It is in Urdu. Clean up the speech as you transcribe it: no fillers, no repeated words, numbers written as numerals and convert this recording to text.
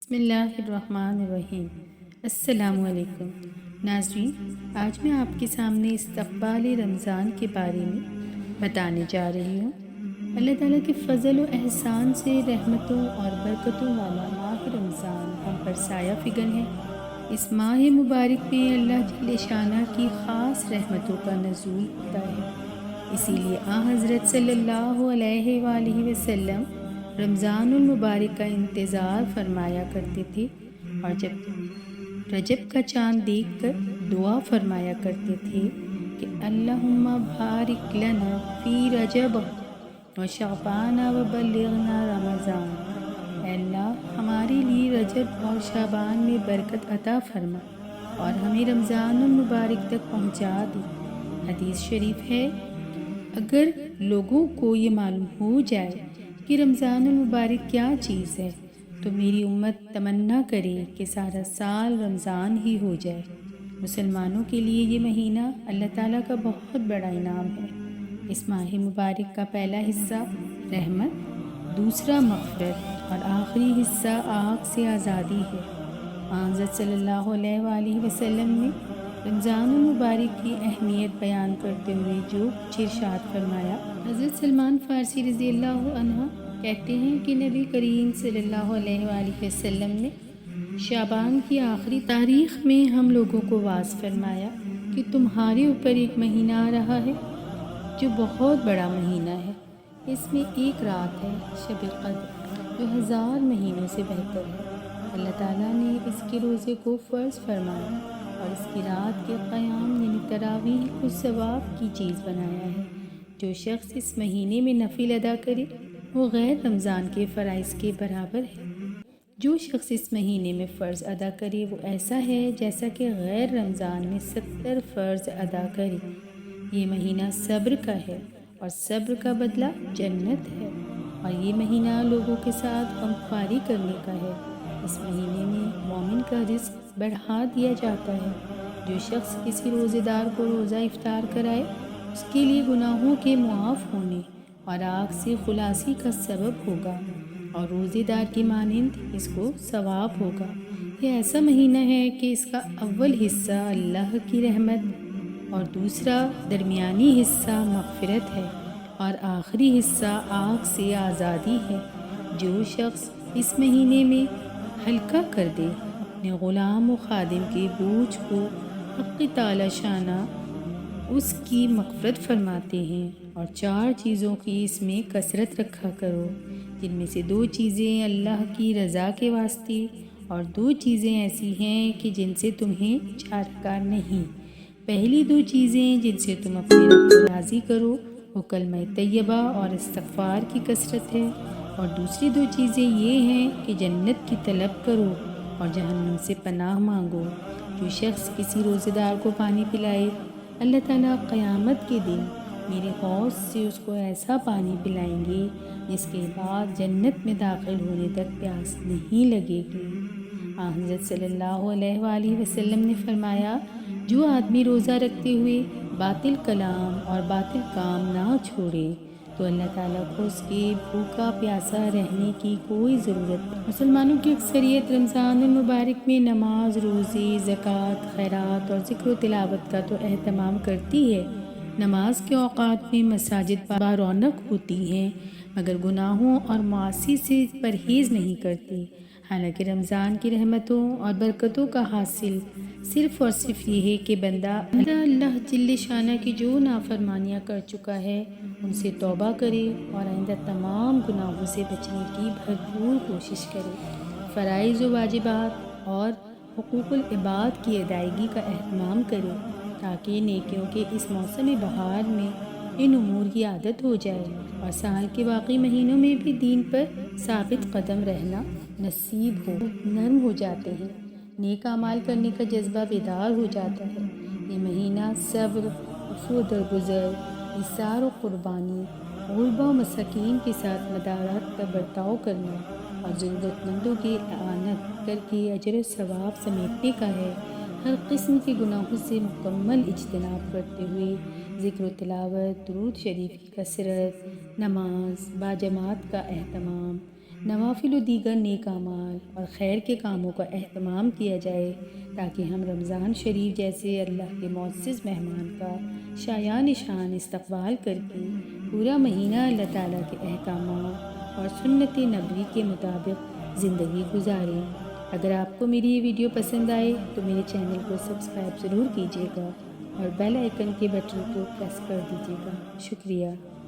بسم اللہ الرحمن الرحیم۔ السلام علیکم ناظرین، آج میں آپ کے سامنے استقبال رمضان کے بارے میں بتانے جا رہی ہوں۔ اللہ تعالیٰ کے فضل و احسان سے رحمتوں اور برکتوں والا ماہ رمضان ہم پر سایہ فگن ہے۔ اس ماہ مبارک میں اللہ جل شانہ کی خاص رحمتوں کا نزول ہوتا ہے، اسی لیے حضرت صلی اللہ علیہ وآلہ وسلم رمضان المبارک کا انتظار فرمایا کرتے تھے، اور جب رجب کا چاند دیکھ کر دعا فرمایا کرتے تھے کہ اللہم بارک لنا فی رجب و شعبان و بلغنا رمضان، اے اللہ ہمارے لیے رجب اور شعبان میں برکت عطا فرما اور ہمیں رمضان المبارک تک پہنچا دی۔ حدیث شریف ہے، اگر لوگوں کو یہ معلوم ہو جائے کہ رمضان المبارک کیا چیز ہے تو میری امت تمنا کرے کہ سارا سال رمضان ہی ہو جائے۔ مسلمانوں کے لیے یہ مہینہ اللہ تعالیٰ کا بہت بڑا انعام ہے۔ اس ماہ مبارک کا پہلا حصہ رحمت، دوسرا مغفرت اور آخری حصہ آگ سے آزادی ہے۔ حضرت صلی اللہ علیہ وآلہ وسلم نے رمضان المبارک کی اہمیت بیان کرتے ہوئے جو کچھ ارشاد فرمایا، حضرت سلمان فارسی رضی اللہ عنہ کہتے ہیں کہ نبی کریم صلی اللہ علیہ وآلہ وسلم نے شعبان کی آخری تاریخ میں ہم لوگوں کو واعظ فرمایا کہ تمہارے اوپر ایک مہینہ آ رہا ہے جو بہت بڑا مہینہ ہے۔ اس میں ایک رات ہے شب قدر جو 1000 مہینوں سے بہتر ہے۔ اللہ تعالیٰ نے اس کے روزے کو فرض فرمایا اور اس کی رات کے قیام یعنی تراویح کو ثواب کی چیز بنایا ہے۔ جو شخص اس مہینے میں نفل ادا کرے وہ غیر رمضان کے فرائض کے برابر ہے۔ جو شخص اس مہینے میں فرض ادا کرے وہ ایسا ہے جیسا کہ غیر رمضان میں 70 فرض ادا کرے۔ یہ مہینہ صبر کا ہے اور صبر کا بدلہ جنت ہے، اور یہ مہینہ لوگوں کے ساتھ غمخواری کرنے کا ہے۔ اس مہینے میں مومن کا رزق بڑھا دیا جاتا ہے۔ جو شخص کسی روزے دار کو روزہ افطار کرائے اس کے لیے گناہوں کے معاف ہونے اور آگ سے خلاصی کا سبب ہوگا، اور روزے دار کی مانند اس کو ثواب ہوگا۔ یہ ایسا مہینہ ہے کہ اس کا اول حصہ اللہ کی رحمت اور دوسرا درمیانی حصہ مغفرت ہے اور آخری حصہ آگ سے آزادی ہے۔ جو شخص اس مہینے میں ہلکا کر دے اپنے غلام و خادم کے بوجھ کو، حق تعالی شانہ اس کی مغفرت فرماتے ہیں۔ اور 4 چیزوں کی اس میں کثرت رکھا کرو، جن میں سے 2 چیزیں اللہ کی رضا کے واسطے اور 2 چیزیں ایسی ہیں کہ جن سے تمہیں چارہ نہیں۔ پہلی 2 چیزیں جن سے تم اپنے رب کو راضی کرو وہ کلمہ طیبہ اور استغفار کی کثرت ہے، اور دوسری 2 چیزیں یہ ہیں کہ جنت کی طلب کرو اور جہنم سے پناہ مانگو۔ جو شخص کسی روزے دار کو پانی پلائے، اللہ تعالیٰ قیامت کے دن میرے حوض سے اس کو ایسا پانی پلائیں گے جس کے بعد جنت میں داخل ہونے تک پیاس نہیں لگے گی۔ حضرت صلی اللہ علیہ وآلہ وسلم نے فرمایا، جو آدمی روزہ رکھتے ہوئے باطل کلام اور باطل کام نہ چھوڑے تو اللہ تعالیٰ کو اس کے بھوکا پیاسا رہنے کی کوئی ضرورت نہیں۔ مسلمانوں کی اکثریت رمضان المبارک میں نماز، روزے، زکوٰۃ، خیرات اور ذکر و تلاوت کا تو اہتمام کرتی ہے۔ نماز کے اوقات میں مساجد بارونق ہوتی ہیں، مگر گناہوں اور معاصی سے پرہیز نہیں کرتی۔ حالانکہ رمضان کی رحمتوں اور برکتوں کا حاصل صرف اور صرف یہ ہے کہ بندہ اللہ جل شانہ کی جو نافرمانیاں کر چکا ہے ان سے توبہ کرے اور آئندہ تمام گناہوں سے بچنے کی بھرپور کوشش کرے۔ فرائض و واجبات اور حقوق العباد کی ادائیگی کا اہتمام کرے تاکہ نیکیوں کے اس موسم بہار میں ان امور کی عادت ہو جائے اور سال کے باقی مہینوں میں بھی دین پر ثابت قدم رہنا نصیب ہو۔ نرم ہو جاتے ہیں، نیک اعمال کرنے کا جذبہ بیدار ہو جاتا ہے۔ یہ مہینہ صبر، عفو و درگزر، ایثار و قربانی، غربا و مساکین کے ساتھ مدارات کا برتاؤ کرنا اور ضرورت مندوں کی اعانت کر کے اجر و ثواب سمیٹنے کا ہے۔ ہر قسم کے گناہوں سے مکمل اجتناب کرتے ہوئے ذکر و تلاوت، درود شریف کی کثرت، نماز باجماعت کا اہتمام، نوافل و دیگر نیک اعمال اور خیر کے کاموں کا اہتمام کیا جائے تاکہ ہم رمضان شریف جیسے اللہ کے معزز مہمان کا شایان شان استقبال کر کے پورا مہینہ اللہ تعالیٰ کے احکامات اور سنت نبوی کے مطابق زندگی گزاریں۔ اگر آپ کو میری یہ ویڈیو پسند آئے تو میرے چینل کو سبسکرائب ضرور کیجیے گا اور بیل آئیکن کے بٹن کو پریس کر دیجیے گا۔ شکریہ۔